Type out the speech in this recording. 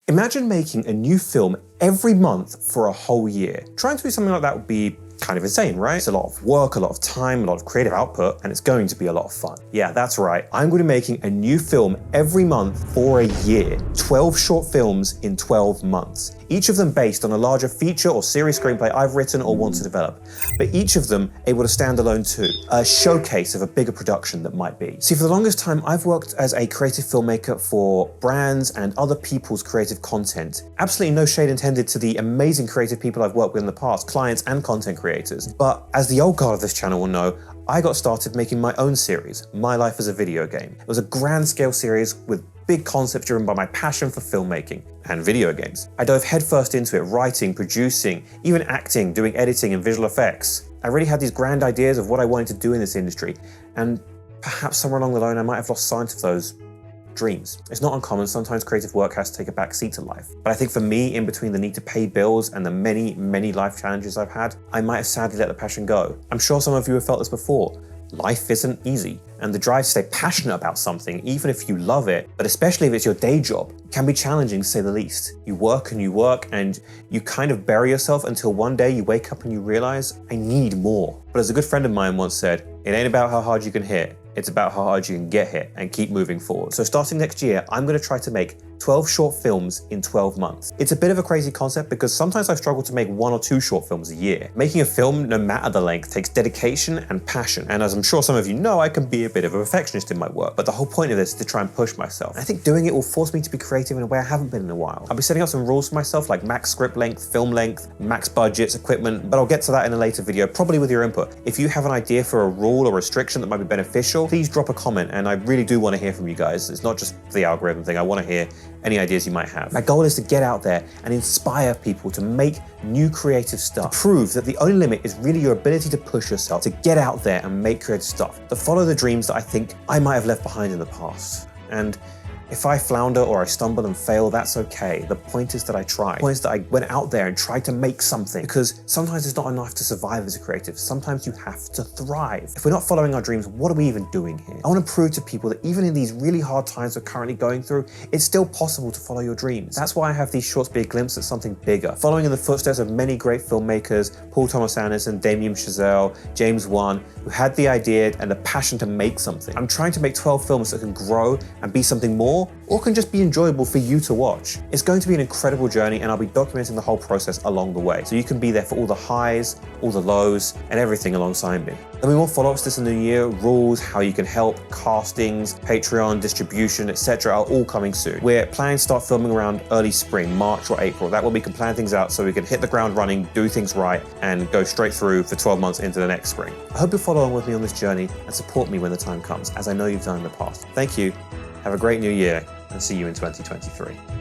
Imagine making a new film every month for a whole year. Trying to do something like that would be kind of insane, right? It's a lot of work, a lot of time, a lot of creative output, and it's going to be a lot of fun. Yeah, that's right. I'm going to be making a new film every month for a year. 12 short films in 12 months. Each of them based on a larger feature or series screenplay I've written or want to develop, but each of them able to stand alone too, a showcase of a bigger production that might be. See, for the longest time, I've worked as a creative filmmaker for brands and other people's creative content. Absolutely no shade intended to the amazing creative people I've worked with in the past, clients and content creators. But as the old guard of this channel will know, I got started making my own series, My Life as a Video Game. It was a grand scale series with big concepts driven by my passion for filmmaking and video games. I dove headfirst into it, writing, producing, even acting, doing editing and visual effects. I really had these grand ideas of what I wanted to do in this industry, and perhaps somewhere along the line I might have lost sight of those dreams. It's not uncommon, sometimes creative work has to take a back seat to life. But I think for me, in between the need to pay bills and the many, many life challenges I've had, I might have sadly let the passion go. I'm sure some of you have felt this before. Life isn't easy, and the drive to stay passionate about something, even if you love it, but especially if it's your day job, can be challenging to say the least. You work, and you kind of bury yourself until one day you wake up and you realize, I need more. But as a good friend of mine once said, it ain't about how hard you can hit, it's about how hard you can get hit and keep moving forward. So starting next year, I'm going to try to make 12 short films in 12 months. It's a bit of a crazy concept because sometimes I struggle to make 1 or 2 short films a year. Making a film, no matter the length, takes dedication and passion. And as I'm sure some of you know, I can be a bit of a perfectionist in my work. But the whole point of this is to try and push myself. And I think doing it will force me to be creative in a way I haven't been in a while. I'll be setting up some rules for myself, like max script length, film length, max budgets, equipment, but I'll get to that in a later video, probably with your input. If you have an idea for a rule or restriction that might be beneficial, please drop a comment. And I really do want to hear from you guys. It's not just the algorithm thing. I want to hear any ideas you might have. My goal is to get out there and inspire people to make new creative stuff, to prove that the only limit is really your ability to push yourself, to get out there and make creative stuff, to follow the dreams that I think I might have left behind in the past. And if I flounder or I stumble and fail, that's okay. The point is that I tried. The point is that I went out there and tried to make something, because sometimes it's not enough to survive as a creative. Sometimes you have to thrive. If we're not following our dreams, what are we even doing here? I want to prove to people that even in these really hard times we're currently going through, it's still possible to follow your dreams. That's why I have these shorts be a glimpse at something bigger, following in the footsteps of many great filmmakers, Paul Thomas Anderson, Damien Chazelle, James Wan, who had the idea and the passion to make something. I'm trying to make 12 films that can grow and be something more, or can just be enjoyable for you to watch. It's going to be an incredible journey, and I'll be documenting the whole process along the way, so you can be there for all the highs, all the lows, and everything alongside me. There'll be more follow-ups this in the new year, rules, how you can help, castings, Patreon, distribution, etc. are all coming soon. We're planning to start filming around early spring, March or April. That way we can plan things out so we can hit the ground running, do things right, and go straight through for 12 months into the next spring. I hope you'll follow along with me on this journey and support me when the time comes, as I know you've done in the past. Thank you, have a great new year, and see you in 2023.